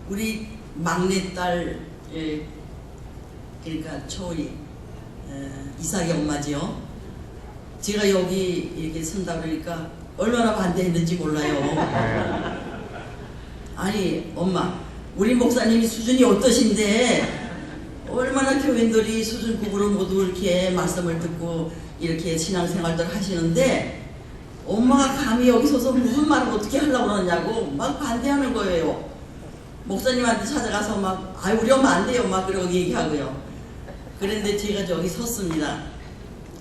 우리 막내딸, 그러니까 초이 이삭이 엄마지요. 제가 여기 이렇게 선다 그러니까 얼마나 반대했는지 몰라요. 아니 엄마, 우리 목사님이 수준이 어떠신데 얼마나 교인들이 수준급으로 모두 이렇게 말씀을 듣고 이렇게 신앙생활들 하시는데 엄마가 감히 여기 서서 무슨 말을 어떻게 하려고 그러냐고 막 반대하는 거예요. 목사님한테 찾아가서 막 아이 우리 엄마 안 돼요 막 그러고 얘기하고요. 그런데 제가 저기 섰습니다.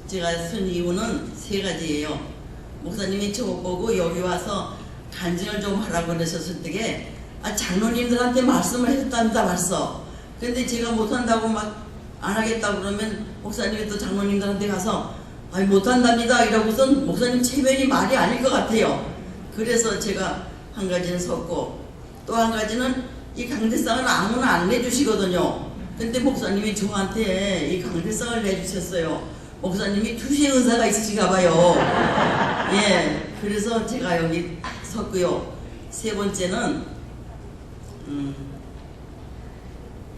제가 쓴 이유는 세 가지예요. 목사님이 저거 보고 여기 와서 간증을 좀 하라고 그러셨을 때에 장로님들한테 말씀을 했답니다 벌써. 근데 제가 못한다고 막 안 하겠다고 그러면 목사님이 또 장로님들한테 가서 아니 못한답니다 이러고선 목사님 체면이 말이 아닐 것 같아요. 그래서 제가 한 가지는 섰고 또 한 가지는 이 강대상은 아무나 안 내주시거든요. 근데 목사님이 저한테 이 강대상을 내주셨어요. 목사님이 투시의 은사가 있으신가 봐요. 예, 그래서 제가 여기 섰고요. 세 번째는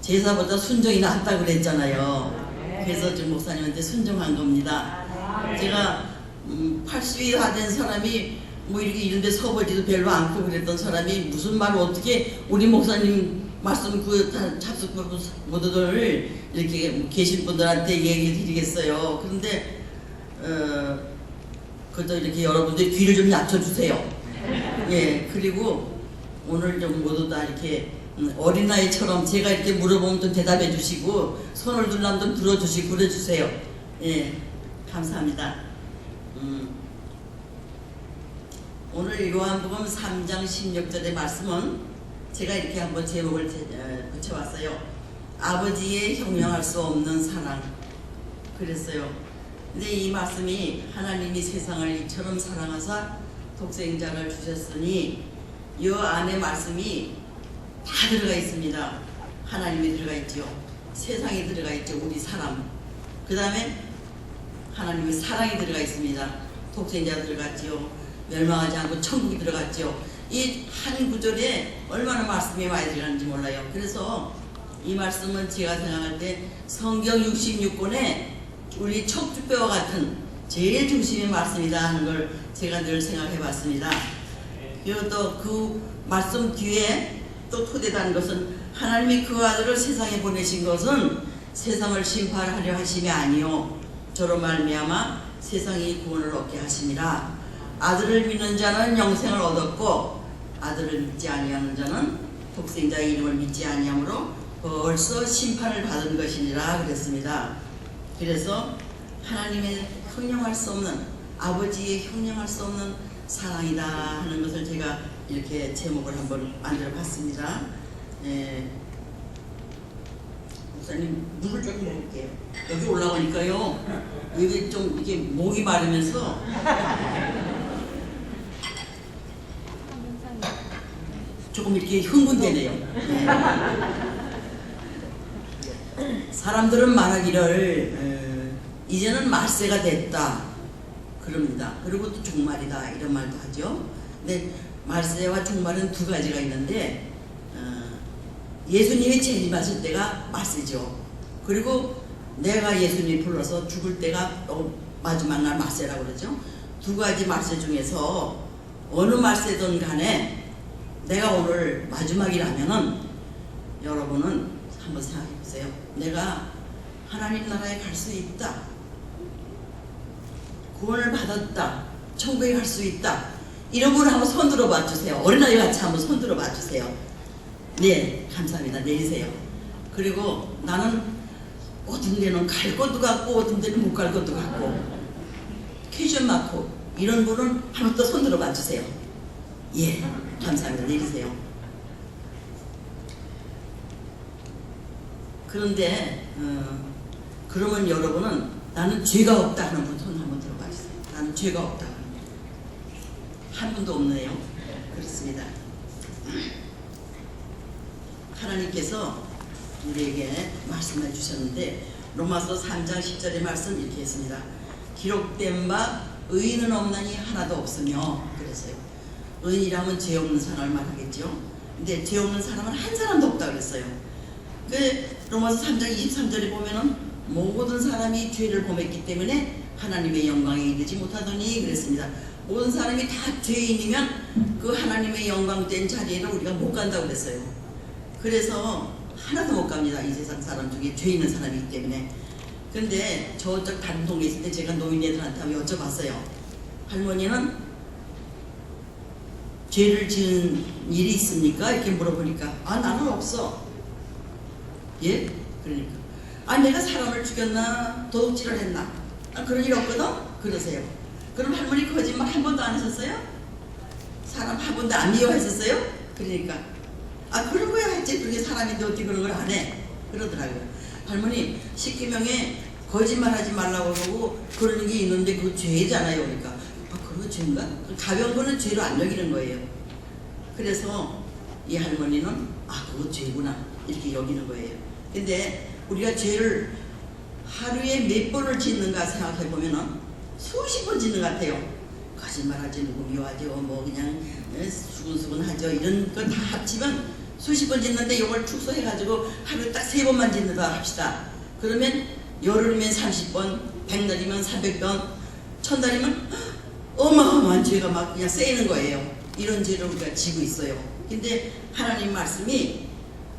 제사보다 순종이 낫다고 그랬잖아요. 그래서 지금 목사님한테 순종한 겁니다. 제가 80이 다 된 사람이 뭐 이렇게 이런데 서보지도 별로 않고 그랬던 사람이 무슨 말을 어떻게 우리 목사님 말씀 그 잡수 모두들 이렇게 계신 분들한테 얘기 드리겠어요. 그런데 그것도 이렇게 여러분들 귀를 좀 낮춰주세요. 예, 그리고 오늘 좀 모두 다 이렇게 어린아이처럼 제가 이렇게 물어보면 좀 대답해 주시고 손을 들라면 좀 들어주시고 그래주세요. 예, 감사합니다. 오늘 요한복음 3장 16절의 말씀은 제가 이렇게 한번 제목을 붙여왔어요. 아버지의 형용할 수 없는 사랑. 그랬어요. 근데 이 말씀이 하나님이 세상을 이처럼 사랑하사 독생자를 주셨으니 이 안에 말씀이 다 들어가 있습니다. 하나님이 들어가 있죠. 세상이 들어가 있죠. 우리 사람. 그 다음에 하나님의 사랑이 들어가 있습니다. 독생자 들어갔지요. 멸망하지 않고 천국이 들어갔죠. 이 한 구절에 얼마나 말씀이 많이 들어가는지 몰라요. 그래서 이 말씀은 제가 생각할 때 성경 66권에 우리 척추뼈와 같은 제일 중심의 말씀이다 하는 걸 제가 늘 생각해 봤습니다. 그리고 또 그 말씀 뒤에 또 토대다는 것은 하나님이 그 아들을 세상에 보내신 것은 세상을 심판하려 하심이 아니요 저로 말미암아 세상이 구원을 얻게 하심이라. 아들을 믿는 자는 영생을 얻었고 아들을 믿지 아니하는 자는 독생자의 이름을 믿지 아니하므로 벌써 심판을 받은 것이니라 그랬습니다. 그래서 하나님의 형용할 수 없는 아버지의 형용할 수 없는 사랑이다 하는 것을 제가 이렇게 제목을 한번 만들어 봤습니다. 목사님 물을 좀 먹을게요. 여기 올라오니까요. 여기 좀 이게 목이 마르면서 조금 이렇게 흥분되네요. 사람들은 말하기를 이제는 말세가 됐다 그럽니다. 그리고 또 종말이다 이런 말도 하죠. 근데 말세와 종말은 두 가지가 있는데 예수님이 재림하실 때가 말세죠. 그리고 내가 예수님 불러서 죽을 때가 마지막 날 말세라고 그러죠. 두 가지 말세 중에서 어느 말세든 간에 내가 오늘 마지막이라면은 여러분은 한번 생각해 보세요. 내가 하나님 나라에 갈 수 있다. 구원을 받았다. 천국에 갈 수 있다. 이런 분을 한번 손 들어 봐 주세요. 어린아이 같이 한번 손 들어 봐 주세요. 네, 감사합니다. 내리세요. 그리고 나는 어떤 데는 갈 것도 같고 어떤 데는 못 갈 것도 같고 퀴즈는 많고 이런 분은 한번 또 손 들어 봐 주세요. 예, 감사합니다. 내리세요. 그런데 그러면 여러분은 나는 죄가 없다 하는 분 손 한번 들어봐 주세요. 나는 죄가 없다. 한 분도 없네요. 그렇습니다. 하나님께서 우리에게 말씀해 주셨는데 로마서 3장 10절의 말씀 이렇게 했습니다. 기록된 바 의인은 없나니 하나도 없으며 그랬어요. 의인이라면 죄 없는 사람을 말하겠죠. 근데 죄 없는 사람은 한 사람도 없다 그랬어요. 그 로마서 3장 23절에 보면은 모든 사람이 죄를 범했기 때문에 하나님의 영광에 이르지 못하더니 그랬습니다. 모든 사람이 다 죄인이면 그 하나님의 영광된 자리에는 우리가 못 간다고 그랬어요. 그래서 하나도 못 갑니다. 이 세상 사람 중에 죄 있는 사람이 있기 때문에. 근데 저쪽 다른 동네에 있을 때 제가 노인네들한테 한번 여쭤봤어요. 할머니는 죄를 지은 일이 있습니까? 이렇게 물어보니까 아 나는 없어. 예? 그러니까 아 내가 사람을 죽였나 도둑질을 했나 그런 일 없거든? 그러세요. 그럼 할머니 거짓말 한 번도 안 하셨어요? 사람 한 번도 안 미워했었어요? 그러니까 아 그런 거야 했지 그게 사람인데 어떻게 그런 걸 안 해? 그러더라고요. 할머니 십계명에 거짓말하지 말라고 그러고 그런 게 있는데 그거 죄잖아요. 그러니까 아 그거 죄인가? 가벼운 거는 죄로 안 여기는 거예요. 그래서 이 할머니는 아 그거 죄구나 이렇게 여기는 거예요. 근데 우리가 죄를 하루에 몇 번을 짓는가 생각해 보면은 수십 번 짓는 것 같아요. 거짓말하지 누구 미워하죠 뭐 그냥 수근수근하죠 이런 거 다 합치면 수십 번 짓는데 이걸 축소해 가지고 하루에 딱 3번만 짓는다 합시다. 그러면 열흘이면 30번, 100날이면 300번, 1000달이면 어마어마한 죄가 막 그냥 쌓이는 거예요. 이런 죄를 우리가 지고 있어요. 근데 하나님 말씀이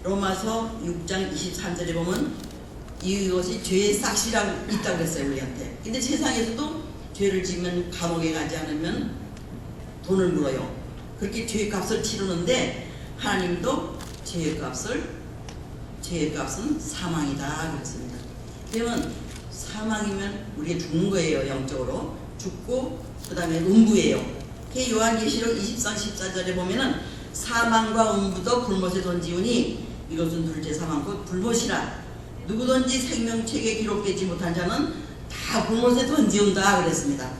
로마서 6장 23절에 보면 이것이 죄의 싹이라고 있다고 그랬어요 우리한테. 근데 세상에서도 죄를 지면 감옥에 가지 않으면 돈을 물어요. 그렇게 죄의 값을 치르는데 하나님도 죄의 값은 사망이다 그랬습니다. 그러면 사망이면 우리가 죽는 거예요. 영적으로 죽고 그 다음에 음부예요. 요한계시록 24, 14절에 보면은 사망과 음부도 불못에 던지우니 이것은 둘째 사망 곧 불못이라 누구든지 생명책에 기록되지 못한 자는 다 불못에 던지운다 그랬습니다.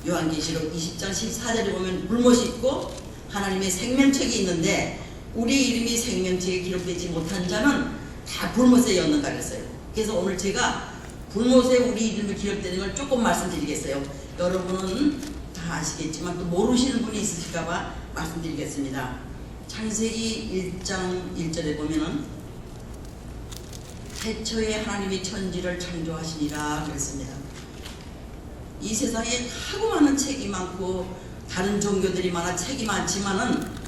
요한계시록 20장 14절에 보면 불못이 있고 하나님의 생명책이 있는데 우리 이름이 생명책에 기록되지 못한 자는 다 불못에 였는다 그랬어요. 그래서 오늘 제가 불못에 우리 이름이 기록되는 걸 조금 말씀드리겠어요. 여러분은 다 아시겠지만 또 모르시는 분이 있으실까봐 말씀드리겠습니다. 창세기 1장 1절에 보면은 태초에 하나님이 천지를 창조하시니라 그랬습니다. 이 세상에 하고 많은 책이 많고 다른 종교들이 많아 책이 많지만은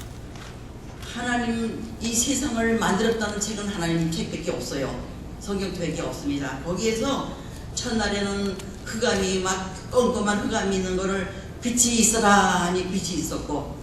하나님 이 세상을 만들었다는 책은 하나님 책밖에 없어요. 성경책밖에 없습니다. 거기에서 첫날에는 흑암이 막 껌껌한 흑암이 있는 거를 빛이 있어라 하니 빛이 있었고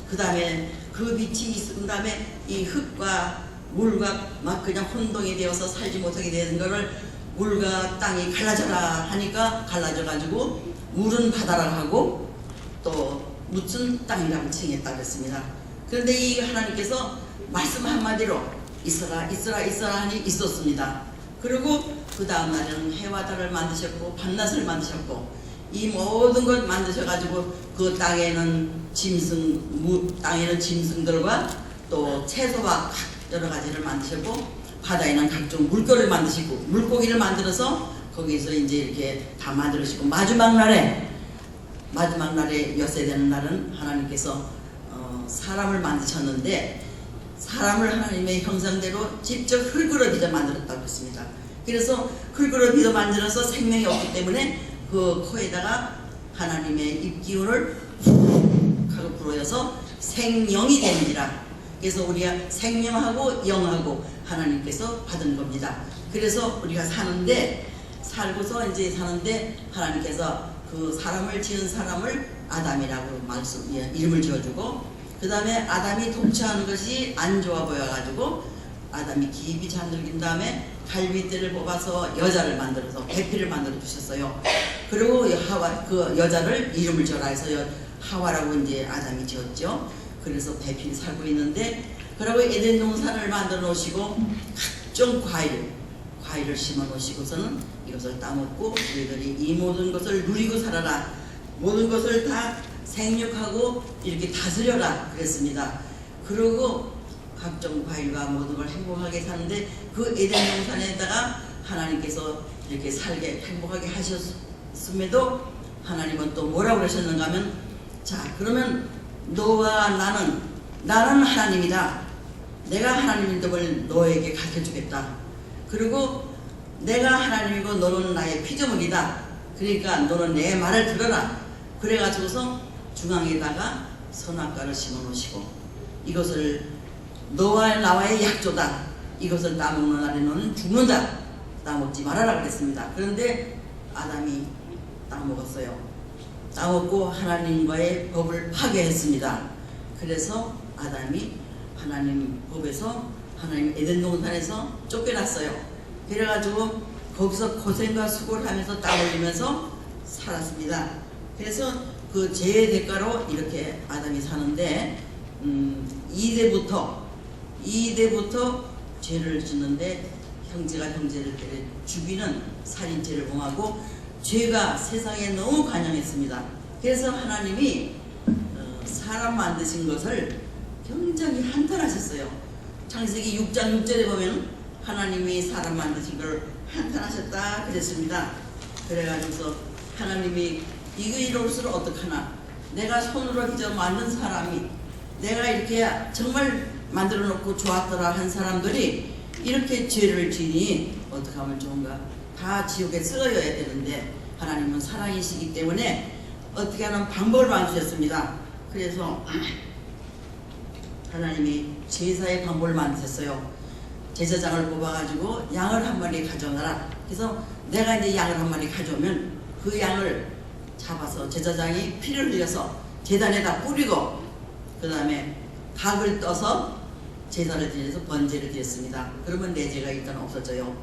그 다음에 그 빛이 있은 다음에 이 흙과 물과 막 그냥 혼동이 되어서 살지 못하게 되는 거를 물과 땅이 갈라져라 하니까 갈라져 가지고 물은 바다라 하고 또 묻은 땅이라고 칭했다 그랬습니다. 그런데 이 하나님께서 말씀 한마디로 있어라 있어라 있어라 하니 있었습니다. 그리고 그 다음 날에는 해와 달을 만드셨고 밤낮을 만드셨고 이 모든 걸 만드셔가지고 그 땅에는 땅에는 짐승들과 또 채소와 여러 가지를 만드셨고 바다에는 각종 물고기를 만드시고 물고기를 만들어서 거기서 이제 이렇게 다 만들으시고 마지막 날에 엿새 되는 날은 하나님께서 사람을 만드셨는데 사람을 하나님의 형상대로 직접 흙으로 빚어 만들었다고 했습니다. 그래서 흙으로 빚어 만들어서 생명이 없기 때문에 그 코에다가 하나님의 입기운을 훅 하고 불어여서 생명이 되니라. 그래서 우리가 생명하고 영하고 하나님께서 받은 겁니다. 그래서 우리가 살고서 이제 사는데 하나님께서 그 사람을 지은 사람을 아담이라고 이름을 지어주고 그 다음에 아담이 독처하는 것이 안 좋아 보여가지고 아담이 깊이 잠들긴 다음에 갈빗대를 뽑아서 여자를 만들어서 배필을 만들어 주셨어요. 그리고 그 여자를 이름을 지어라 해서 하와라고 이제 아담이 지었죠. 그래서 배필이 살고 있는데 그리고 에덴 동산을 만들어 놓으시고 각종 과일을 심어 놓으시고서는 이것을 따먹고 우리들이 이 모든 것을 누리고 살아라. 모든 것을 다 생육하고 이렇게 다스려라 그랬습니다. 그리고 각종 과일과 모든 걸 행복하게 사는데 그 에덴 동산에다가 하나님께서 이렇게 살게 행복하게 하셨음에도 하나님은 또 뭐라고 그러셨는가 하면 자 그러면 너와 나는 하나님이다. 내가 하나님인 점을 너에게 가르쳐주겠다. 그리고 내가 하나님이고 너는 나의 피조물이다. 그러니까 너는 내 말을 들어라. 그래가지고서 중앙에다가 선악과를 심어놓으시고 이것을 너와 나와의 약조다. 이것을 따먹는 날에 너는 죽는다. 따먹지 말아라 그랬습니다. 그런데 아담이 따먹었어요. 따먹고 하나님과의 법을 파괴했습니다. 그래서 아담이 하나님 법에서 하나님 에덴 동산에서 쫓겨났어요. 그래가지고 거기서 고생과 수고를 하면서 땀 흘리면서 살았습니다. 그래서 그 죄의 대가로 이렇게 아담이 사는데 2대부터 죄를 짓는데 형제가 형제를 때려 죽이는 살인죄를 범하고 죄가 세상에 너무 관영했습니다. 그래서 하나님이 사람 만드신 것을 굉장히 한탄하셨어요. 창세기 6장 6절에 보면 하나님이 사람 만드신 걸 한탄하셨다 그랬습니다. 그래가지고서 하나님이 이럴수록 어떡하나, 내가 손으로 빚어 만든 사람이 내가 이렇게 정말 만들어 놓고 좋았더라 한 사람들이 이렇게 죄를 지니 어떻게 하면 좋은가. 다 지옥에 썩어야 되는데 하나님은 사랑이시기 때문에 어떻게 하는 방법을 만드셨습니다. 그래서 하나님이 제사의 방법을 만드셨어요. 제사장을 뽑아가지고 양을 한 마리 가져오너라. 그래서 내가 이제 양을 한 마리 가져오면 그 양을 잡아서 제사장이 피를 흘려서 제단에다 뿌리고 그 다음에 각을 떠서 제사를 드려서 번제를 드렸습니다. 그러면 내 죄가 일단 없어져요.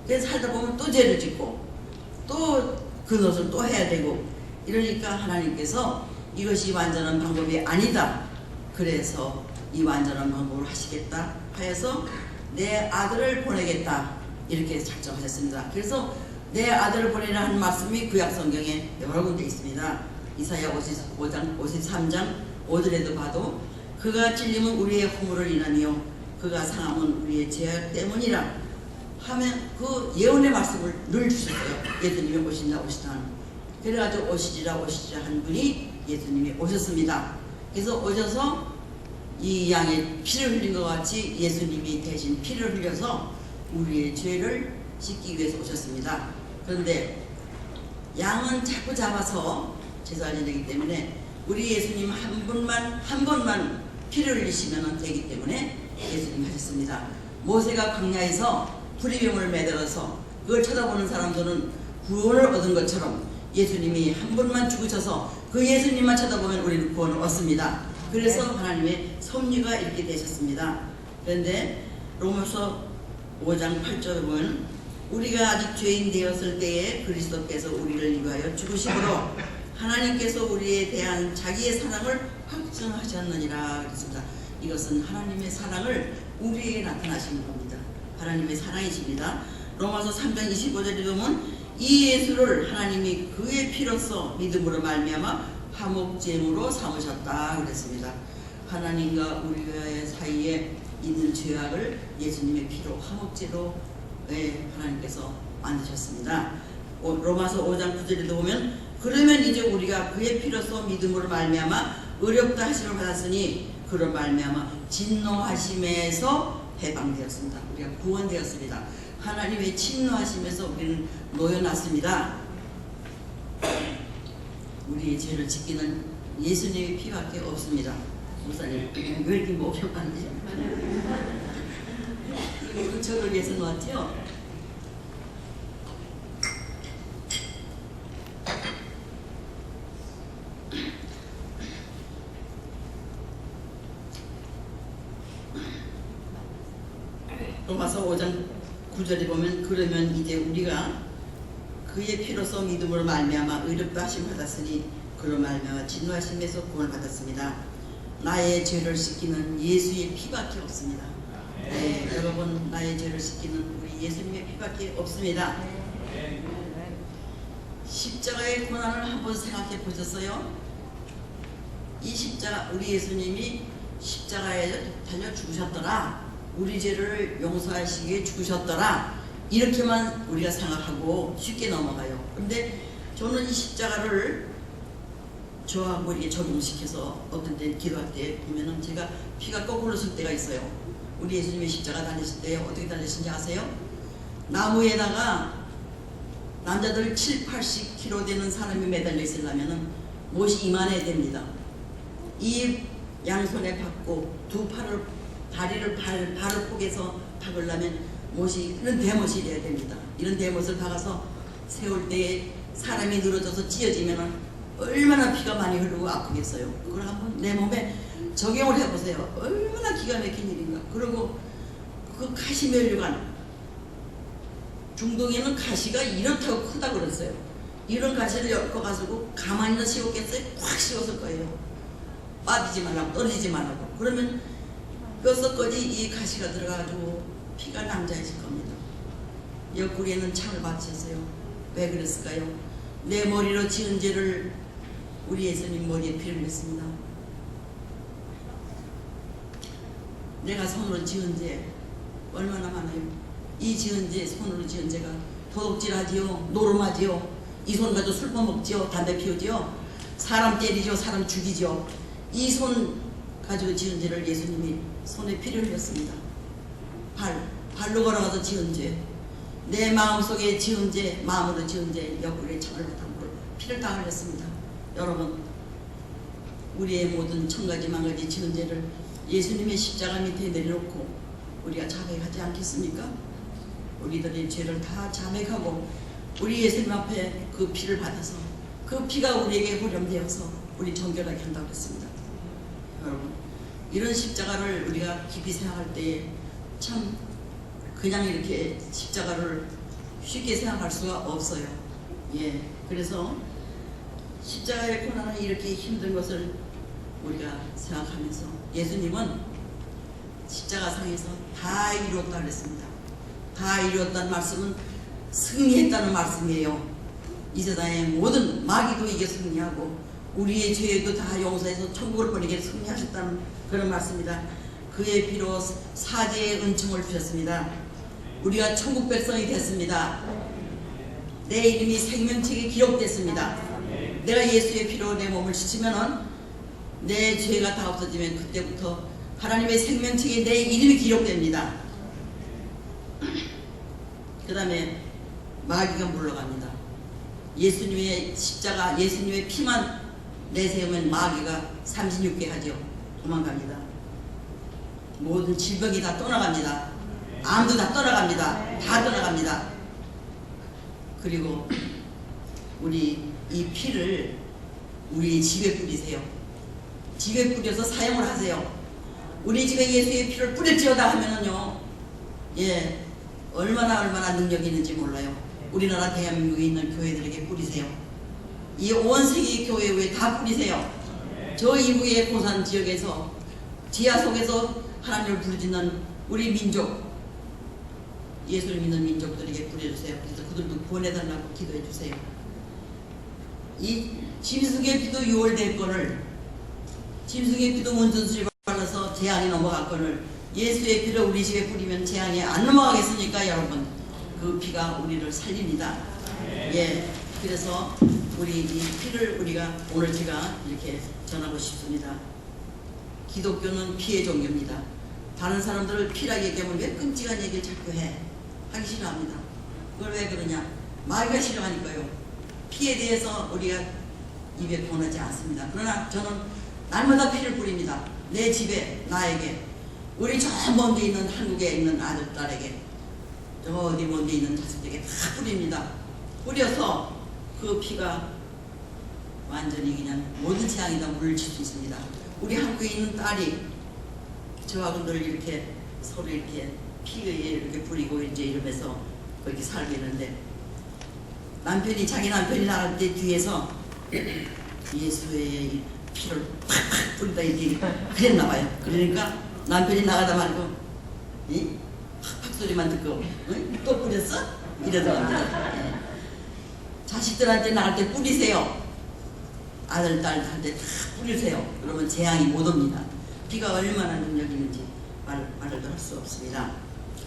그래서 살다 보면 또 죄를 짓고 또 그 노릇을 또 해야 되고 이러니까 하나님께서 이것이 완전한 방법이 아니다. 그래서 이 완전한 방법을 하시겠다 하여서 내 아들을 보내겠다 이렇게 작정하셨습니다. 그래서 내 아들을 보내라 하는 말씀이 구약성경에 여러 군데 있습니다. 이사야 53장 5절에도 봐도 그가 찔림은 우리의 허물을 인하며 그가 상함은 우리의 죄악 때문이라 하면 그 예언의 말씀을 늘 주셨어요. 예수님이 오신다. 그래가지고 오시지라 한 분이 예수님이 오셨습니다. 그래서 오셔서 이 양의 피를 흘린 것 같이 예수님이 대신 피를 흘려서 우리의 죄를 씻기 위해서 오셨습니다. 그런데 양은 자꾸 잡아서 제사를 지내기 때문에 우리 예수님 한 번만 피를 흘리시면 되기 때문에 예수님 하셨습니다. 모세가 광야에서 불의병을 매달아서 그걸 쳐다보는 사람들은 구원을 얻은 것처럼 예수님이 한 번만 죽으셔서 그 예수님만 쳐다보면 우리는 구원을 얻습니다. 그래서 하나님의 섭리가 이렇게 되셨습니다. 그런데 로마서 5장 8절에 보면 우리가 아직 죄인 되었을 때에 그리스도께서 우리를 위하여 죽으심으로 하나님께서 우리에 대한 자기의 사랑을 확증하셨느니라 그랬습니다. 이것은 하나님의 사랑을 우리에게 나타나시는 겁니다. 하나님의 사랑이십니다. 로마서 3장 25절에 보면 이 예수를 하나님이 그의 피로써 믿음으로 말미암아 화목제물로 삼으셨다 그랬습니다. 하나님과 우리와의 사이에 있는 죄악을 예수님의 피로 화목제로 하나님께서 만드셨습니다. 로마서 5장 9절에도 보면 그러면 이제 우리가 그의 피로써 믿음으로 말미암아 의롭다 하심을 받았으니 그로 말미암아 진노하심에서 해방되었습니다. 우리가 구원되었습니다. 하나님의 진노하심에서 우리는 놓여놨습니다. 우리의 죄를 지키는 예수님의 피밖에 없습니다. 목사님 왜 이렇게 목욕하는지 이거 저를 위해서 놓았죠? 로마서 5장 9절에 보면 그러면 이제 우리가 그의 피로써 믿음으로 말미암아 의롭다 하심 받았으니 그로 말미암아 진노하심에서 구원을 받았습니다. 나의 죄를 씻기는 예수의 피밖에 없습니다. 네, 여러분 나의 죄를 씻기는 우리 예수님의 피밖에 없습니다. 십자가의 고난을 한번 생각해 보셨어요? 이 십자가 우리 예수님이 십자가에 달려 죽으셨더라. 우리 죄를 용서하시기 위해 죽으셨더라. 이렇게만 우리가 생각하고 쉽게 넘어가요. 그런데 저는 이 십자가를 저하고 이렇게 적용시켜서 어떤 때 기도할 때 보면은 제가 피가 거꾸로 쓸 때가 있어요. 우리 예수님의 십자가 달리실 때 어떻게 달리신지 아세요? 나무에다가 남자들 7, 80kg 되는 사람이 매달려 있으려면 못이 이만해야 됩니다. 이 양손에 박고 두 팔을 다리를 발을 포개서 박으려면 못이 이런 대못이 돼야 됩니다. 이런 대못을 박아서 세울 때에 사람이 늘어져서 찢어지면 얼마나 피가 많이 흐르고 아프겠어요. 그걸 한번 내 몸에 적용을 해보세요. 얼마나 기가 막힌 일인가. 그리고 그 가시면류관 중동에는 가시가 이렇다고 크다고 그랬어요. 이런 가시를 엮어가지고 가만히 씌웠겠어요? 확 씌웠을 거예요. 빠지지 말라고, 떨어지지 말라고. 그러면 뼛속까지 이 가시가 들어가가지고 피가 낭자해질 겁니다. 옆구리에는 창을 받으셨어요. 왜 그랬을까요? 내 머리로 지은 죄를 우리 예수님 머리에 피를 흘렸습니다. 내가 손으로 지은 죄 얼마나 많아요. 이 지은 죄, 손으로 지은 죄가 도둑질하지요, 노름하지요, 이 손 가지고 술 퍼먹지요, 담배 피우지요, 사람 때리죠, 사람 죽이죠. 이 손 가지고 지은 죄를 예수님이 손에 피를 흘렸습니다. 발로 걸어가서 지은 죄, 내 마음속에 지은 죄, 마음으로 지은 죄, 옆구리에 창을 받고 피를 다 흘렸습니다. 여러분, 우리의 모든 천가지 만가지 지은 죄를 예수님의 십자가 밑에 내려놓고 우리가 자백하지 않겠습니까? 우리들의 죄를 다 자백하고 우리 예수님 앞에 그 피를 받아서 그 피가 우리에게 호렴되어서 우리 정결하게 한다고 했습니다. 여러분, 이런 십자가를 우리가 깊이 생각할 때에 참 그냥 이렇게 십자가를 쉽게 생각할 수가 없어요. 예, 그래서 십자가의 고난은 이렇게 힘든 것을 우리가 생각하면서 예수님은 십자가상에서 다 이루었다 그랬습니다. 다 이루었다는 말씀은 승리했다는 말씀이에요. 이 세상의 모든 마귀도 이겨 승리하고 우리의 죄도 다 용서해서 천국을 보내게 승리하셨다는 그런 말씀입니다. 그의 피로 사죄의 은총을 주셨습니다. 우리가 천국 백성이 됐습니다. 내 이름이 생명책에 기록됐습니다. 내가 예수의 피로 내 몸을 씻으면은 내 죄가 다 없어지면 그때부터 하나님의 생명책에 내 이름이 기록됩니다. 그 다음에 마귀가 물러갑니다. 예수님의 십자가, 예수님의 피만 내세우면 마귀가 36개 하죠. 도망갑니다. 모든 질병이 다 떠나갑니다. 암도 다 떠나갑니다. 다 떠나갑니다. 그리고 우리 이 피를 우리 집에 뿌리세요. 집에 뿌려서 사용을 하세요. 우리 집에 예수의 피를 뿌렸지어다 하면은요, 예, 얼마나 능력이 있는지 몰라요. 우리나라 대한민국에 있는 교회들에게 뿌리세요. 이 온 세계 교회 위에 다 뿌리세요. 저 이북의 고산 지역에서 지하 속에서 하나님을 부르짖는 우리 민족, 예수를 믿는 민족들에게 뿌려주세요. 그래서 그들도 구원해달라고 기도해 주세요. 이 짐승의 피도 유월될 건을, 짐승의 피도 원전수를 발라서 재앙이 넘어갈 건을 예수의 피를 우리 집에 뿌리면 재앙이 안 넘어가겠습니까? 여러분, 그 피가 우리를 살립니다. 예, 그래서 우리 이 피를 우리가 오늘 제가 이렇게 전하고 싶습니다. 기독교는 피의 종교입니다. 다른 사람들을 피라 얘기하면 왜 끔찍한 얘기를 자꾸 해? 하기 싫어합니다. 그걸 왜 그러냐? 마귀가 싫어하니까요. 피에 대해서 우리가 입에 권하지 않습니다. 그러나 저는 날마다 피를 뿌립니다. 내 집에, 나에게, 우리 저 먼데 있는 한국에 있는 아들, 딸에게, 저 어디 먼데 있는 자식에게 다 뿌립니다. 뿌려서 그 피가 완전히 그냥 모든 재앙이 다 물리칠 수 있습니다. 우리 한국에 있는 딸이 저하고 늘 이렇게 서로 이렇게 피에 이렇게 뿌리고 이제 이러면서 그렇게 살고 있는데, 남편이, 자기 남편이 나갈 때 뒤에서 예수의 피를 팍팍 뿌린다 이렇게 그랬나 봐요. 그러니까 남편이 나가다 말고 이 팍팍 소리만 듣고 또 뿌렸어? 이러더랍니다. 예. 자식들한테 나갈 때 뿌리세요. 아들, 딸한테 다 뿌리세요. 그러면 재앙이 못 옵니다. 피가 얼마나 능력이 있는지 말을 할 수 없습니다.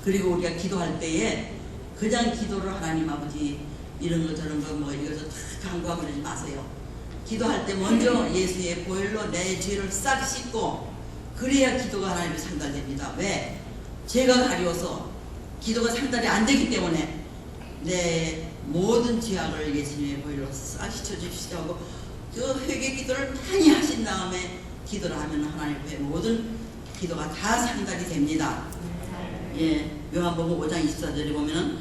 그리고 우리가 기도할 때에 그냥 기도를 하나님 아버지 이런 거 저런 거 뭐 이것을 다 간구하고 그러지 마세요. 기도할 때 먼저 예수의 보혈로 내 죄를 싹 씻고 그래야 기도가 하나님께 상달됩니다. 왜? 죄가 가려워서 기도가 상달이 안 되기 때문에 내 모든 죄악을 예수님의 보혈로 싹 씻어주시기도 하고 그 회개 기도를 많이 하신 다음에 기도를 하면 하나님 앞에 모든 기도가 다 상달이 됩니다. 예, 요한복음 5장 24절에 보면은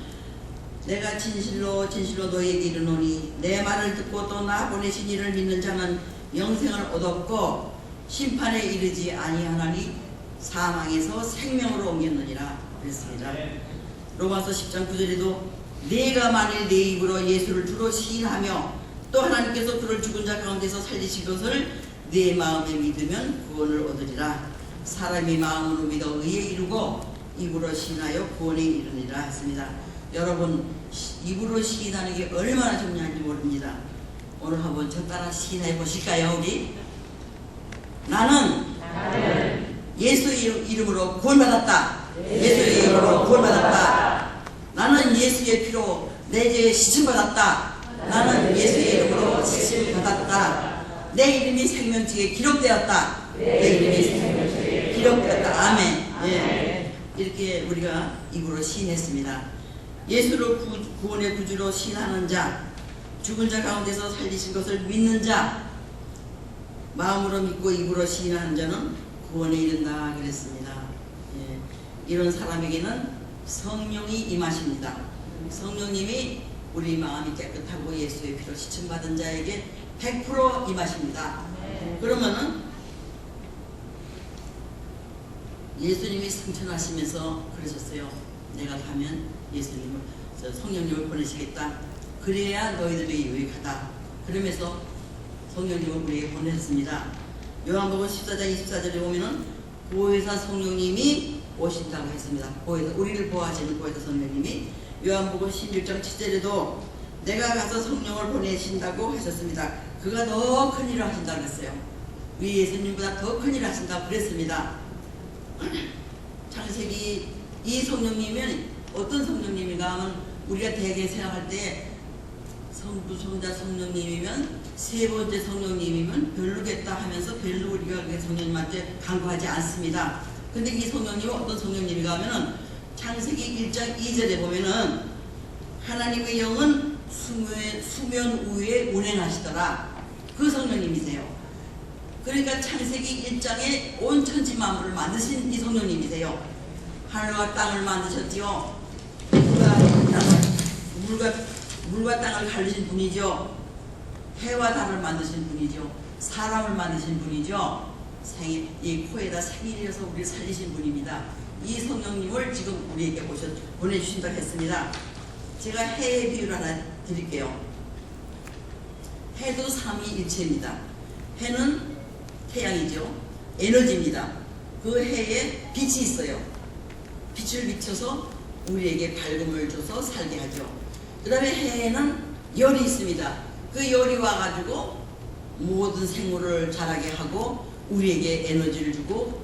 내가 진실로 너희에게 이르노니 내 말을 듣고 또 나 보내신 이를 믿는 자는 영생을 얻었고 심판에 이르지 아니하나니 사망에서 생명으로 옮겼느니라 그랬습니다. 로마서 10장 9절에도 내가 만일 내 입으로 예수를 주로 시인하며 또 하나님께서 그를 죽은 자 가운데서 살리신 것을 내 마음에 믿으면 구원을 얻으리라. 사람이 마음으로 믿어 의에 이르고 입으로 시인하여 구원에 이르니라 했습니다. 여러분, 입으로 시인하는 게 얼마나 중요한지 모릅니다. 오늘 한번 저 따라 시인해 보실까요? 우리 나는 예수의 이름으로 구원받았다. 예수의 이름으로 구원받았다. 나는 예수의 피로 내 죄에 씻음받았다. 나는 예수의 이름으로 씻음받았다. 내 이름이 생명책에 기록되었다. 내 이름이 생명책에 기록되었다. 아멘. 예. 이렇게 우리가 입으로 시인했습니다. 예수를 구원의 구주로 시인하는 자, 죽은 자 가운데서 살리신 것을 믿는 자, 마음으로 믿고 입으로 시인하는 자는 구원에 이른다 그랬습니다. 예. 이런 사람에게는 성령이 임하십니다. 성령님이 우리 마음이 깨끗하고 예수의 피로 씻음받은 자에게 100% 임하십니다. 그러면은 예수님이 승천하시면서 그러셨어요. 내가 가면 예수님을, 성령님을 보내시겠다. 그래야 너희들이 유익하다. 그러면서 성령님을 우리에게 보냈습니다. 요한복음 14장 24절에 보면은 보혜사 성령님이 오신다고 했습니다. 보혜사, 우리를 보호하시는 보혜사 성령님이 요한복음 16장 7절에도 내가 가서 성령을 보내신다고 하셨습니다. 그가 더 큰 일을 하신다고 했어요. 우리 예수님보다 더 큰 일을 하신다고 그랬습니다. 창세기 이 성령님은 어떤 성령님인가 하면 우리가 대개 생각할 때 성부, 성자, 성령님이면 세 번째 성령님이면 별로겠다 하면서 별로 우리가 그 성령님한테 간구하지 않습니다. 근데 이 성령님은 어떤 성령님인가 하면은 창세기 1장 2절에 보면은 하나님의 영은 수면 위에 운행하시더라. 그 성령님이세요. 그러니까 창세기 1장에 온 천지 만물을 만드신 이 성령님이세요. 하늘과 땅을 만드셨지요. 물과 땅을 가르신 분이죠. 해와 달을 만드신 분이죠. 사람을 만드신 분이죠. 이 코에다 생일이어서 우리를 살리신 분입니다. 이 성령님을 지금 우리에게 보내주신다고 했습니다. 제가 해의 비유를 하나 드릴게요. 해도 삼위일체입니다. 해는 태양이죠. 에너지입니다. 그 해에 빛이 있어요. 빛을 비춰서 우리에게 밝음을 줘서 살게 하죠. 그 다음에 해에는 열이 있습니다. 그 열이 와가지고 모든 생물을 자라게 하고 우리에게 에너지를 주고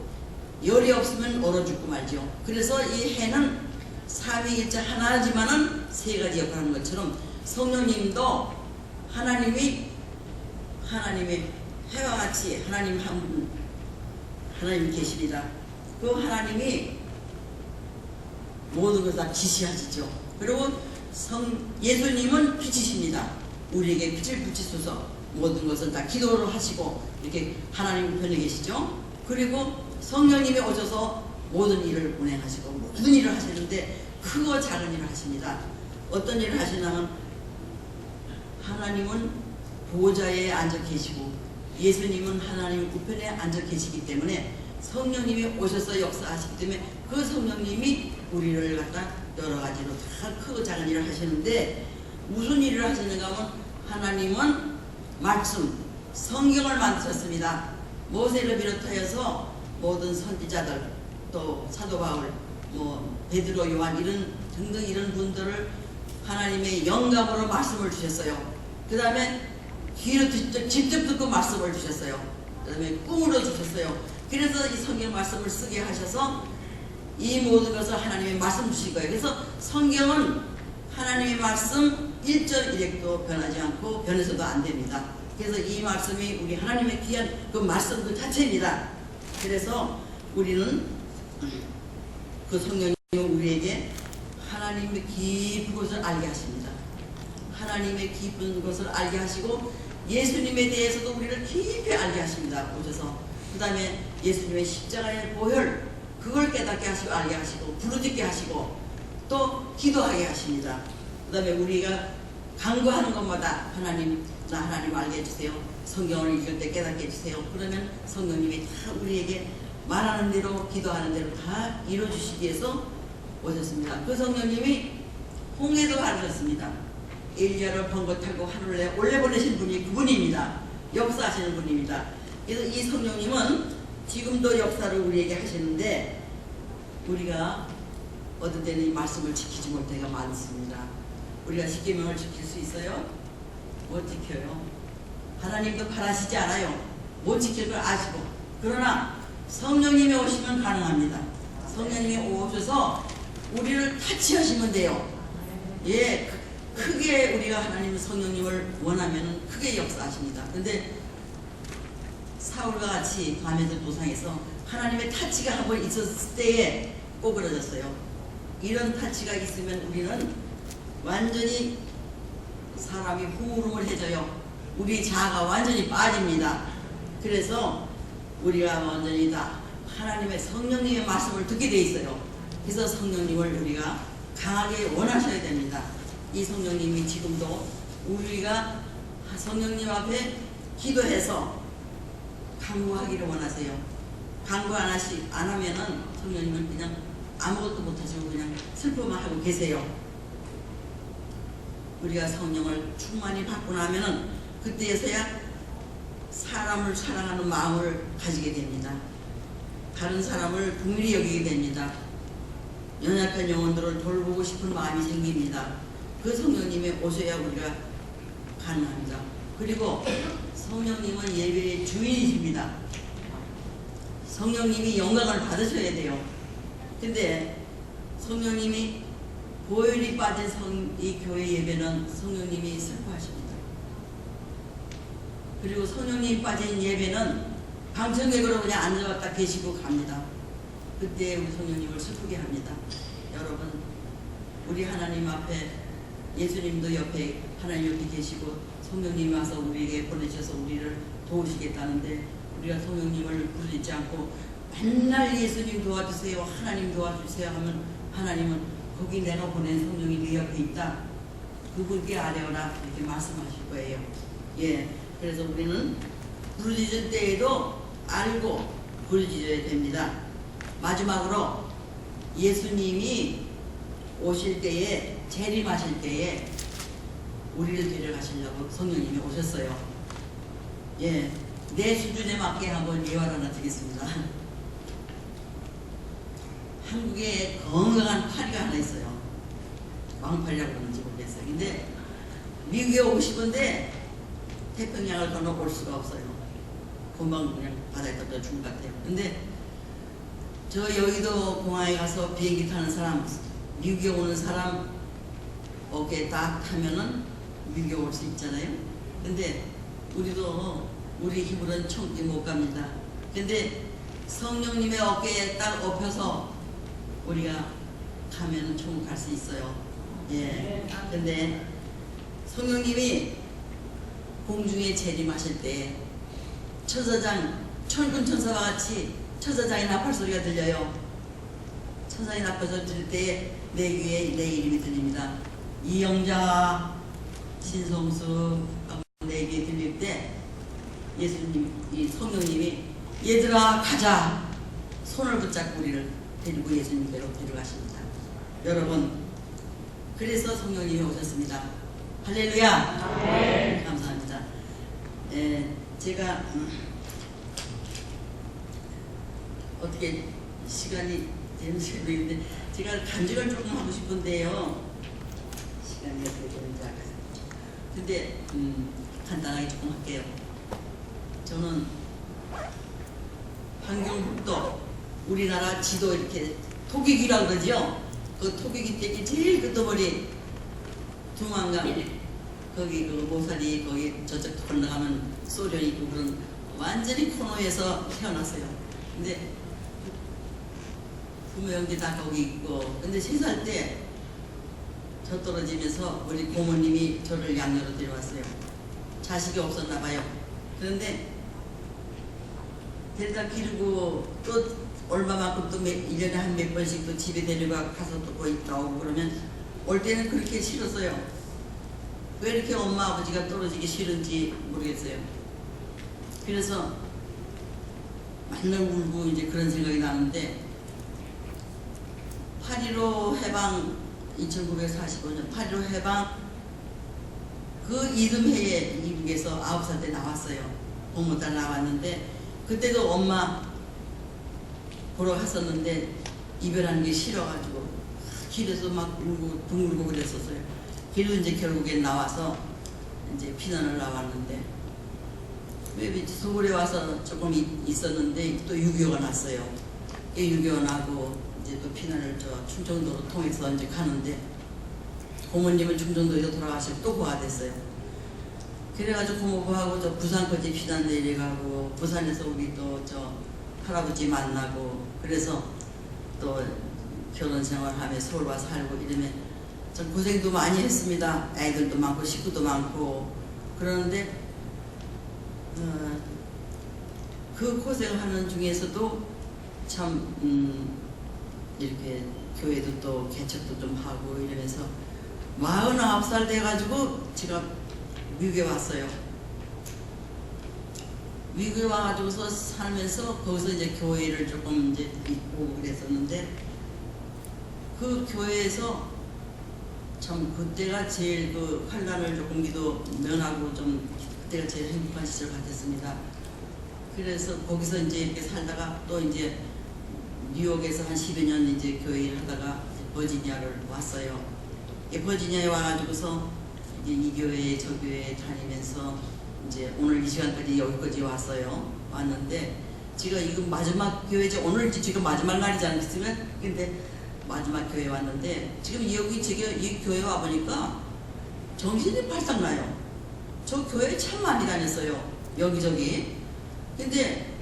열이 없으면 얼어 죽고 말죠. 그래서 이 해는 삼위일체 하나지만은 세 가지 역할을 하는 것처럼 성령님도 하나님의 해와 같이 하나님 한 분, 하나님이 계십니다. 그 하나님이 모든 것을 다 지시하시죠. 그리고 예수님은 빛이십니다. 우리에게 빛을 비추소서 모든 것을 다 기도를 하시고 이렇게 하나님 편에 계시죠. 그리고 성령님이 오셔서 모든 일을 운행하시고 모든 일을 하시는데 크고 작은 일을 하십니다. 어떤 일을 하시냐면 하나님은 보좌에 앉아 계시고 예수님은 하나님 우편에 앉아 계시기 때문에 성령님이 오셔서 역사하시기 때문에 그 성령님이 우리를 갖다 여러 가지로 다 크고 작은 일을 하시는데 무슨 일을 하시는가 하면 하나님은 말씀, 성경을 만드셨습니다. 모세를 비롯하여서 모든 선지자들, 또 사도 바울, 베드로, 요한 이런 등등 이런 분들을 하나님의 영감으로 말씀을 주셨어요. 그 다음에 귀로 직접 듣고 말씀을 주셨어요. 그 다음에 꿈으로 주셨어요. 그래서 이 성경 말씀을 쓰게 하셔서 이 모든 것을 하나님의 말씀 주신 거예요. 그래서 성경은 하나님의 말씀 1.1획도 변하지 않고 변해서도 안 됩니다. 그래서 이 말씀이 우리 하나님의 귀한 그 말씀 그 자체입니다. 그래서 우리는 그 성령님은 우리에게 하나님의 깊은 것을 알게 하십니다. 하나님의 깊은 것을 알게 하시고 예수님에 대해서도 우리를 깊이 알게 하십니다. 오셔서 그 다음에 예수님의 십자가의 보혈 그걸 깨닫게 하시고 알게 하시고 부르짖게 하시고 또 기도하게 하십니다. 그 다음에 우리가 간구하는 것마다 하나님 나 하나님 알게 해주세요. 성경을 읽을 때 깨닫게 해주세요. 그러면 성령님이 다 우리에게 말하는 대로 기도하는 대로 다 이루어주시기 위해서 오셨습니다. 그 성령님이 홍해도 가르쳤습니다. 엘리야를 번거 타고 하늘에 올려보내신 분이 그분입니다. 역사하시는 분입니다. 그래서 이 성령님은 지금도 역사를 우리에게 하시는데 우리가 어떤 때는 이 말씀을 지키지 못할 때가 많습니다. 우리가 십계명을 지킬 수 있어요? 못 지켜요. 하나님도 바라시지 않아요. 못 지킬 걸 아시고. 그러나 성령님이 오시면 가능합니다. 성령님이 오셔서 우리를 타치하시면 돼요. 예, 크게 우리가 하나님 성령님을 원하면 크게 역사하십니다. 근데 사울과 같이 밤에도 도상에서 하나님의 타치가 한번 있었을 때에 꼬부러졌어요. 이런 타치가 있으면 우리는 완전히 사람이 흐물흐물해져요. 우리 자아가 완전히 빠집니다. 그래서 우리가 완전히 다 하나님의 성령님의 말씀을 듣게 돼 있어요. 그래서 성령님을 우리가 강하게 원하셔야 됩니다. 이 성령님이 지금도 우리가 성령님 앞에 기도해서 간구하기를 원하세요. 간구 안 하면은 성령님은 그냥 아무것도 못하시고 그냥 슬퍼만 하고 계세요. 우리가 성령을 충만히 받고 나면은 그때에서야 사람을 사랑하는 마음을 가지게 됩니다. 다른 사람을 긍휼히 여기게 됩니다. 연약한 영혼들을 돌보고 싶은 마음이 생깁니다. 그 성령님이 오셔야 우리가 가능합니다. 그리고 성령님은 예배의 주인이십니다. 성령님이 영광을 받으셔야 돼요. 근데 성령님이 보혈이 빠진 이 교회 예배는 성령님이 슬퍼하십니다. 그리고 성령님 빠진 예배는 방청객으로 그냥 앉아갔다 계시고 갑니다. 그때 우리 성령님을 슬프게 합니다. 여러분, 우리 하나님 앞에 예수님도 옆에 하나님 옆에 계시고 성령님이 와서 우리에게 보내셔서 우리를 도우시겠다는데 우리가 성령님을 부르지 않고 맨날 예수님 도와주세요, 하나님 도와주세요 하면 하나님은 거기 내가 보낸 성령이 네 옆에 있다. 그분께 아뢰어라 이렇게 말씀하실 거예요. 예, 그래서 우리는 부르짖을 때에도 알고 부르짖어야 됩니다. 마지막으로 예수님이 오실 때에 재림하실 때에 우리를 데려가시려고 성령님이 오셨어요. 예, 내 수준에 맞게 한번 예화를 하나 드리겠습니다. 한국에 건강한 파리가 하나 있어요. 왕파리라고 그러는지 모르겠어요. 근데 미국에 오고 싶은데 태평양을 건너볼 수가 없어요. 금방 그냥 바다에 떨어져 죽을 것 같아요. 근데 저 여의도 공항에 가서 비행기 타는 사람, 미국에 오는 사람 어깨에 딱 타면은 미국에 올 수 있잖아요. 근데 우리도 우리 힘으로는 천국에 못 갑니다. 근데 성령님의 어깨에 딱 엎여서 우리가 가면 천국 갈 수 있어요. 예. 근데 성령님이 공중에 재림하실 때 천사장, 천군 천사와 같이 천사장의 나팔 소리가 들려요. 천사의 나팔 소리 들릴 때 내 귀에 내 이름이 들립니다. 이영자, 신성수 내 귀에 들릴 때 예수님, 이 성령님이 얘들아 가자 손을 붙잡고 우리를 데리고 예수님께로 데려가십니다. 여러분, 그래서 성령님이 오셨습니다. 할렐루야. 네. 감사합니다. 제가 어떻게 시간이 되는지 모르겠는데 제가 간증을 조금 하고 싶은데요. 시간이 어떻게 되는지 알아요. 근데 간단하게 조금 할게요. 저는 환경북도 우리나라 지도 이렇게 토기기라고 그러죠. 그 토기기 떼기 제일 끝머리 두만강 거기 그 모서리 거기 저쪽 건너가면 소련 있고 그런 완전히 코너에서 태어났어요. 근데 부모 형제 다 거기 있고. 근데 3살 때 저 떨어지면서 우리 고모님이 저를 양녀로 데려왔어요. 자식이 없었나 봐요. 그런데 데려다 기르고 또 얼마만큼 또 1년에 한 몇 번씩 또 집에 데려가 가서 또 뭐 있다 오고 그러면 올 때는 그렇게 싫었어요. 왜 이렇게 엄마 아버지가 떨어지기 싫은지 모르겠어요. 그래서 맨날 울고 이제 그런 생각이 나는데 8.15 해방 1945년 8.15 해방 그 이듬해에 미국에서 9살 때 나왔어요. 부모딸 나왔는데 그때도 엄마 보러 갔었는데 이별하는 게 싫어가지고 길에서 막 울고 둥글고 그랬었어요. 그리고 이제 결국엔 나와서 이제 피난을 나왔는데 왜 서울에 와서 조금 있었는데 또 6.25가 났어요. 6.25 나고 이제 또 피난을 저 충청도로 통해서 이제 가는데 고모님은 충청도에서 돌아가시고 또 고아 됐어요. 그래가지고 고모부하고 저 부산까지 피난 내려가고 부산에서 우리 또 저 할아버지 만나고 그래서 또 결혼 생활하며 서울 와서 살고 이러면 좀 고생도 많이 했습니다. 애들도 많고 식구도 많고 그러는데 그 고생하는 중에서도 참 이렇게 교회도 또 개척도 좀 하고 이러면서 49살 돼가지고 제가 미국에 왔어요. 미국에 와가지고서 살면서 거기서 이제 교회를 조금 이제 있고 그랬었는데 그 교회에서 참 그때가 제일 그 환란을 조금 면하고 좀 그때가 제일 행복한 시절 같았습니다. 그래서 거기서 이제 이렇게 살다가 또 이제 뉴욕에서 한 10여 년 이제 교회 일을 하다가 버지니아를 왔어요. 버지니아에 와가지고서 이제 이 교회에 저 교회에 다니면서 이제 오늘 이 시간까지 여기까지 왔어요. 왔는데 지금 이거 마지막 교회죠. 오늘 지금 마지막 날이지 않겠습니까? 근데 마지막 교회 왔는데 지금 여기 제가 이 교회 와 보니까 정신이 발딱 나요. 저 교회 참 많이 다녔어요. 여기저기. 근데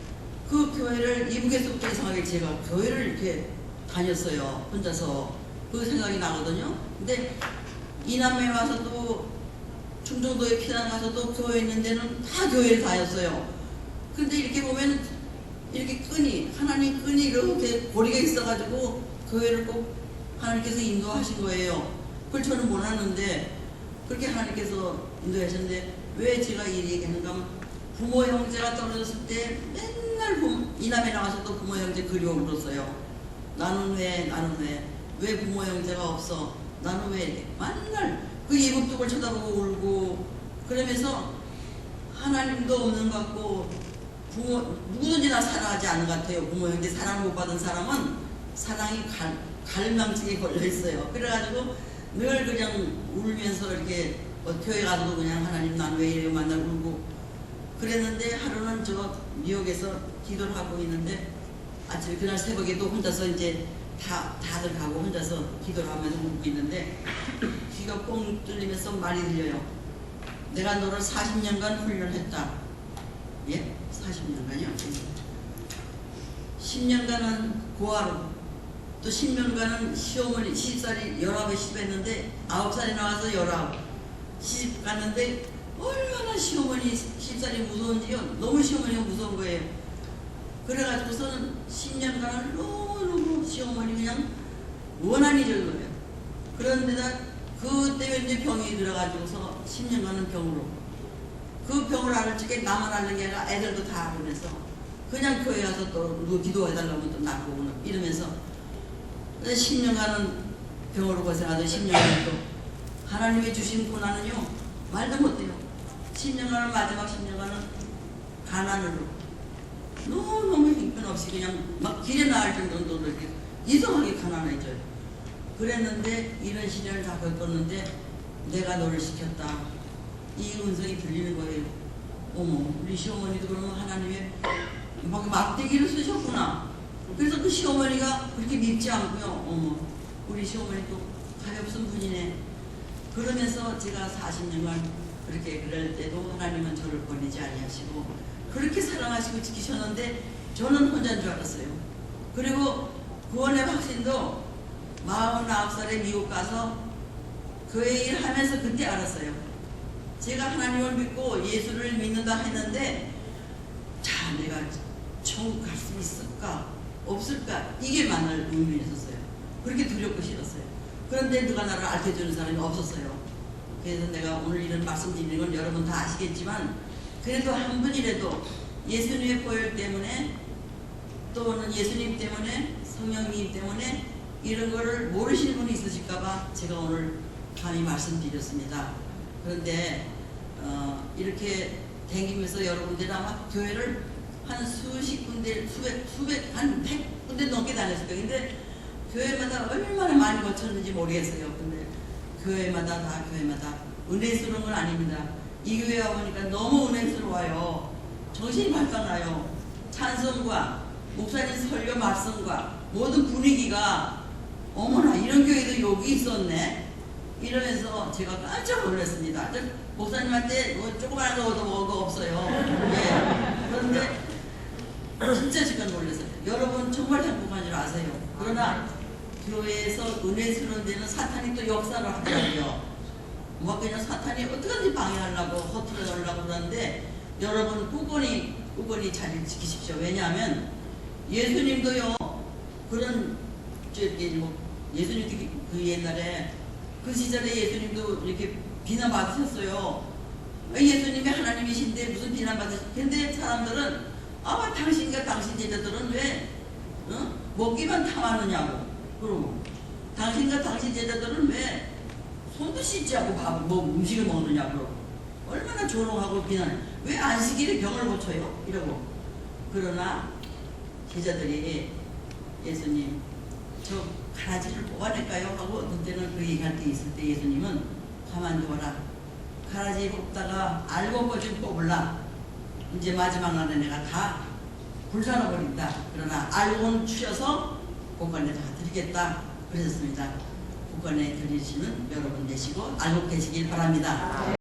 그 교회를 이북에서부터 이상하게 제가 교회를 이렇게 다녔어요. 혼자서. 그 생각이 나거든요. 근데 이남에 와서도 충청도에 피난 가서도 교회 있는 데는 다 교회를 다녔어요. 근데 이렇게 보면 이렇게 하나님 끈이 이렇게 고리가 있어가지고 교회를 꼭 하나님께서 인도하신 거예요. 그걸 저는 몰랐는데 그렇게 하나님께서 인도하셨는데 왜 제가 이 얘기하는가 하면 부모 형제가 떨어졌을 때 맨날 이남에 나와서도 부모 형제 그리워 울었어요. 나는 왜 부모 형제가 없어? 나는 왜 맨날 그 이북뚝을 쳐다보고 울고 그러면서 하나님도 없는 것 같고 누구든지 나 사랑하지 않는 것 같아요. 부모 형제 사랑 못 받은 사람은 사랑이 갈망증에 걸려 있어요. 그래가지고 늘 그냥 울면서 이렇게 교회 가서도 그냥 하나님 난 왜 이래요 만날 울고 그랬는데 하루는 저 뉴욕에서 기도를 하고 있는데 아침에 그날 새벽에도 혼자서 이제 다들 가고 혼자서 기도를 하면서 울고 있는데 귀가 뻥 뚫리면서 말이 들려요. 내가 너를 40년간 훈련했다. 예? 40년간이요? 10년간은 고아로 또 10년간은 시어머니 시집살이 19에 시집했는데 9살이 나와서 19 시집 갔는데 얼마나 시어머니 시집살이 무서운지요. 너무 시어머니가 무서운 거예요. 그래가지고서는 10년간은 너무 시어머니 그냥 원한이 될 거예요. 그런데다 그때 이제 병이 들어가지고서 10년간은 병으로 그 병을 앓을 적에 나만 앓는 게 아니라 애들도 다 앓으면서 그냥 교회 가서 또 누구 기도해달라고 또 낳고 이러면서 10년간은 병으로 고생하던 10년간 또 하나님이 주신 고난은요 말도 못해요. 10년간은 마지막 10년간은 가난으로 너무 형편없이 그냥 막 길에 나갈 정도로 이렇게 이상하게 가난해져요. 그랬는데 이런 시련을 다 겪었는데 내가 너를 시켰다. 이 음성이 들리는 거예요. 어머 우리 시어머니도 그러면 하나님의 막대기를 쓰셨구나. 그래서 그 시어머니가 그렇게 밉지 않고요. 어머 우리 시어머니도 가엾은 분이네. 그러면서 제가 40년간 그렇게 그럴 때도 하나님은 저를 버리지 아니하시고 그렇게 사랑하시고 지키셨는데 저는 혼자인 줄 알았어요. 그리고 구원의 확신도 49살에 미국 가서 교회 일 하면서 그때 알았어요. 제가 하나님을 믿고 예수를 믿는다 했는데, 자, 내가 천국 갈 수 있을까 없을까 이게 만날 의문이었어요. 그렇게 두렵고 싫었어요. 그런데 누가 나를 알려주는 사람이 없었어요. 그래서 내가 오늘 이런 말씀 드리는 건 여러분 다 아시겠지만, 그래도 한 분이라도 예수님의 보혈 때문에, 또는 예수님 때문에, 성령님 때문에 이런 거를 모르시는 분이 있으실까봐 제가 오늘 감히 말씀드렸습니다. 그런데 이렇게 댕기면서 여러분들 아마 교회를 한 수십 군데, 한 100군데 넘게 다녔을 거예요. 근데 교회마다 얼마나 많이 거쳤는지 모르겠어요. 근데 교회마다 은혜스러운 건 아닙니다. 이 교회 와보니까 너무 은혜스러워요. 정신이 발딱 나요. 찬송과 목사님 설교 말씀과 모든 분위기가, 어머나 이런 교회도 여기 있었네 이러면서 제가 깜짝 놀랐습니다. 목사님한테 뭐 조그마한 거 얻어먹은 거 없어요. 예. 그런데 진짜 제가 놀랐어요. 여러분 정말 행복한 줄 아세요. 그러나 교회에서 은혜스러운 데는 사탄이 또 역사를 하더라고요. 뭐 그냥 사탄이 어떻게든지 방해하려고 허투루하려고 그러는데, 여러분 꾸건히 자리를 지키십시오. 왜냐하면 예수님도요, 그런 예수님도 그 옛날에 그 시절에 예수님도 이렇게 비난받으셨어요. 예수님이 하나님이신데 무슨 비난받으셨? 근데 사람들은 아마 당신과 당신 제자들은 왜 먹기만 탐하느냐고, 그러고 당신과 당신 제자들은 왜 손도 씻지 않고 음식을 먹느냐고, 얼마나 조롱하고 비난, 왜 안식일에 병을 고쳐요? 이러고. 그러나 제자들이 예수님 저 가라지를 뽑아낼까요? 하고 어떤 때는 그 얘기할 때 있을 때 예수님은 가만두어라. 가라지 뽑다가 알고 좀 뽑을라. 이제 마지막 날에 내가 다 불살라버린다. 그러나 알고는 추려서 복관에 다 드리겠다. 그러셨습니다. 복관에 드리시는 여러분 되시고 알고 계시길 바랍니다.